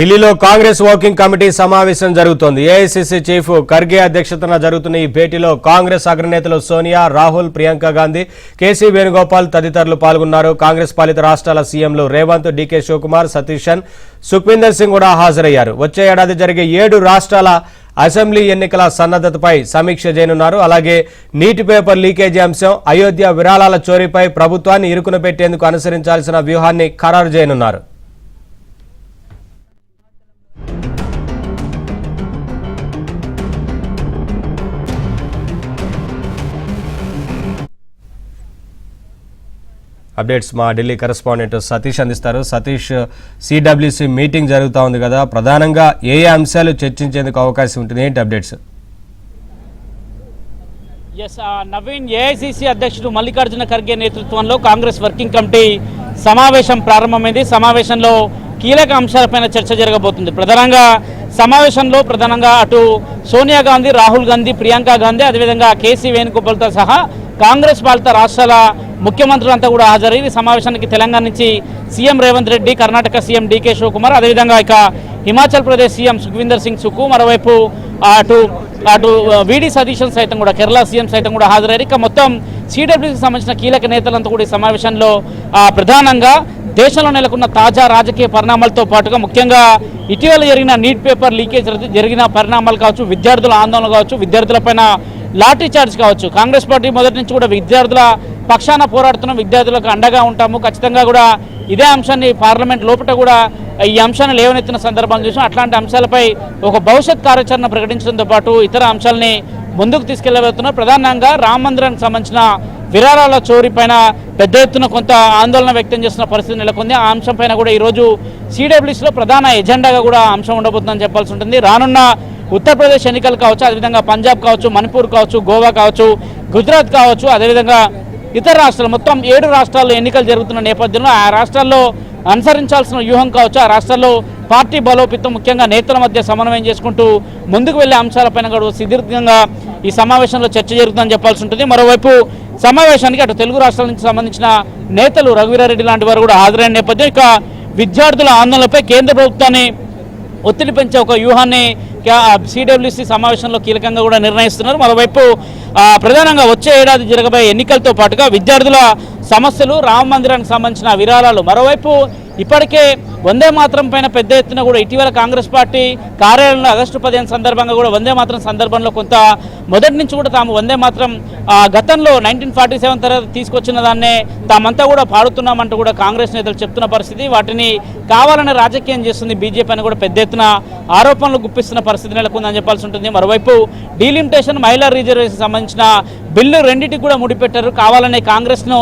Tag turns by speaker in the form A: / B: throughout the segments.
A: ఢిల్లీలో Congress working committee సమావేశం జరుగుతోంది. ఏఐసీసీ చీఫ్ ఖర్గే అధ్యక్షతన జరుగుతున్న ఈ భేటీలో కాంగ్రెస్ అగ్రనేతలు సోనియా, రాహుల్, ప్రియాంక గాంధీ, కేసీ వేణుగోపాల్ తదితరులు పాల్గొన్నారు. కాంగ్రెస్ పాలిత రాష్ట్రాల సీఎంలు రేవంత్, డీకే శివకుమార్, సతీశన్, సుఖ్వీందర్ సింగ్ కూడా హాజరయ్యారు. వచ్చే ఏడాది జరిగే 7 రాష్ట్రాల అసెంబ్లీ ఎన్నికల సన్నద్ధతపై సమీక్ష చేయనున్నారు. అలాగే నీటి పేపర్ లీకేజీ అంశం, అయోధ్య విరాళాల చోరీపై ప్రభుత్వాన్ని ఇరుకున పెట్టేందుకు అనుసరించాల్సిన వ్యూహాన్ని ఖరారు చేయనున్నారు. అప్డేట్స్ మా ఢిల్లీ కరెస్పాండెంట్ సతీష్ అందిస్తారు. సతీష్, సిడబ్ల్యూసి మీటింగ్ జరుగుతూ ఉంది కదా, ప్రధానంగా ఏ అంశాలు చర్చించేందుకు అవకాశం ఉంటుంది, ఏంటి అప్డేట్స్?
B: నవీన్, ఏఐసీసీ అధ్యక్షుడు మల్లికార్జున ఖర్గే నేతృత్వంలో కాంగ్రెస్ వర్కింగ్ కమిటీ సమావేశం ప్రారంభమైంది. సమావేశంలో కీలక అంశాలపైన చర్చ జరగబోతుంది. ప్రధానంగా అటు సోనియా గాంధీ, రాహుల్ గాంధీ, ప్రియాంక గాంధీ, అదేవిధంగా కేసీ వేణుగోపాల్తో సహా కాంగ్రెస్ పాలిత రాష్ట్రాల ముఖ్యమంత్రులంతా కూడా హాజరై ఈ సమావేశానికి తెలంగాణ నుంచి CM Revanth Reddy, Karnataka CM D K Shivakumar, అదేవిధంగా ఇక హిమాచల్ ప్రదేశ్ సీఎం సుఖ్వీందర్ సింగ్ సుక్కు, మరోవైపు అటు వీడి సతీశన్ సైతం కూడా కేరళ సీఎం సైతం కూడా హాజరయ్యారు. ఇక మొత్తం సిడబ్ల్యూసీకి సంబంధించిన కీలక నేతలంతా కూడా ఈ సమావేశంలో ప్రధానంగా దేశంలో నెలకొన్న తాజా రాజకీయ పరిణామాలతో పాటుగా ముఖ్యంగా ఇటీవల జరిగిన నీట్ పేపర్ లీకేజ్ జరిగిన పరిణామాలు కావచ్చు, విద్యార్థుల ఆందోళన కావచ్చు, విద్యార్థులపైన లాఠీ చార్జ్ కావచ్చు. కాంగ్రెస్ పార్టీ మొదటి నుంచి కూడా విద్యార్థుల పక్షాన పోరాడుతున్నాం, విద్యార్థులకు అండగా ఉంటాము, ఖచ్చితంగా కూడా ఇదే అంశాన్ని పార్లమెంట్ లోపల కూడా ఈ అంశాన్ని లేవనెత్తిన సందర్భాలు చూసాం. అట్లాంటి అంశాలపై ఒక భవిష్యత్ కార్యాచరణ ప్రకటించడంతో పాటు ఇతర అంశాలని ముందుకు తీసుకెళ్లబోతున్నారు. ప్రధానంగా రామ మందిరానికి సంబంధించిన విరాళాల చోరీ పైన పెద్ద ఎత్తున కొంత ఆందోళన వ్యక్తం చేస్తున్న పరిస్థితి నెలకొంది. ఆ అంశం పైన కూడా ఈరోజు సిడబ్ల్యూసీలో ప్రధాన ఎజెండాగా కూడా అంశం ఉండబోతుందని చెప్పాల్సి ఉంటుంది. రానున్న ఉత్తరప్రదేశ్ ఎన్నికలు కావచ్చు, అదేవిధంగా పంజాబ్ కావచ్చు, మణిపూర్ కావచ్చు, గోవా కావచ్చు, గుజరాత్ కావచ్చు, అదేవిధంగా ఇతర రాష్ట్రాలు మొత్తం 7 రాష్ట్రాల్లో ఎన్నికలు జరుగుతున్న నేపథ్యంలో ఆ రాష్ట్రాల్లో అనుసరించాల్సిన వ్యూహం కావచ్చు, ఆ రాష్ట్రాల్లో పార్టీ బలోపేతం, ముఖ్యంగా నేతల మధ్య సమన్వయం చేసుకుంటూ ముందుకు వెళ్లే అంశాలపైన కూడా సుదీర్ఘంగా ఈ సమావేశంలో చర్చ జరుగుతుందని చెప్పాల్సి ఉంటుంది. మరోవైపు సమావేశానికి అటు తెలుగు రాష్ట్రాల నుంచి సంబంధించిన నేతలు రఘువీరారెడ్డి లాంటి వారు కూడా హాజరైన నేపథ్యం ఇక విద్యార్థుల ఆందోళనపై కేంద్ర ప్రభుత్వాన్ని ఒత్తిడి పెంచే ఒక వ్యూహాన్ని సిడబ్ల్యూసీ సమావేశంలో కీలకంగా కూడా నిర్ణయిస్తున్నారు. మరోవైపు ప్రధానంగా వచ్చే ఏడాది జరగబోయే ఎన్నికలతో పాటుగా విద్యార్థుల సమస్యలు, రామ మందిరానికి సంబంధించిన విరాళాలు, మరోవైపు ఇప్పటికే వందే మాత్రం పైన పెద్ద ఎత్తున కూడా ఇటీవల కాంగ్రెస్ పార్టీ కార్యాలయంలో ఆగస్టు 15 సందర్భంగా కూడా వందే మాత్రం సందర్భంలో కొంత మొదటి నుంచి కూడా తాము వందే మాత్రం గతంలో 1947 తర్వాత తీసుకొచ్చిన దాన్నే తామంతా కూడా పాడుతున్నామంటూ కూడా కాంగ్రెస్ నేతలు చెప్తున్న పరిస్థితి. వాటిని కావాలని రాజకీయం చేస్తుంది బీజేపీ అని కూడా పెద్ద ఎత్తున ఆరోపణలు గుప్పిస్తున్న పరిస్థితి నెలకొందని చెప్పాల్సి ఉంటుంది. మరోవైపు డీలిమిటేషన్, మహిళా రిజర్వేషన్ సంబంధించిన బిల్లు రెండింటికి కూడా ముడిపెట్టారు. కావాలనే కాంగ్రెస్ను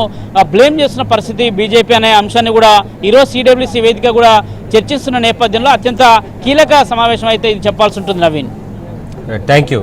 B: బ్లేమ్ చేస్తున్న పరిస్థితి బీజేపీ అనే అంశాన్ని కూడా ఈరోజు సిడబ్ల్యూసీ వేదిక కూడా చర్చిస్తున్న నేపథ్యంలో అత్యంత కీలక సమావేశం అయితే ఇది చెప్పాల్సి ఉంటుంది. Naveen,
A: thank you.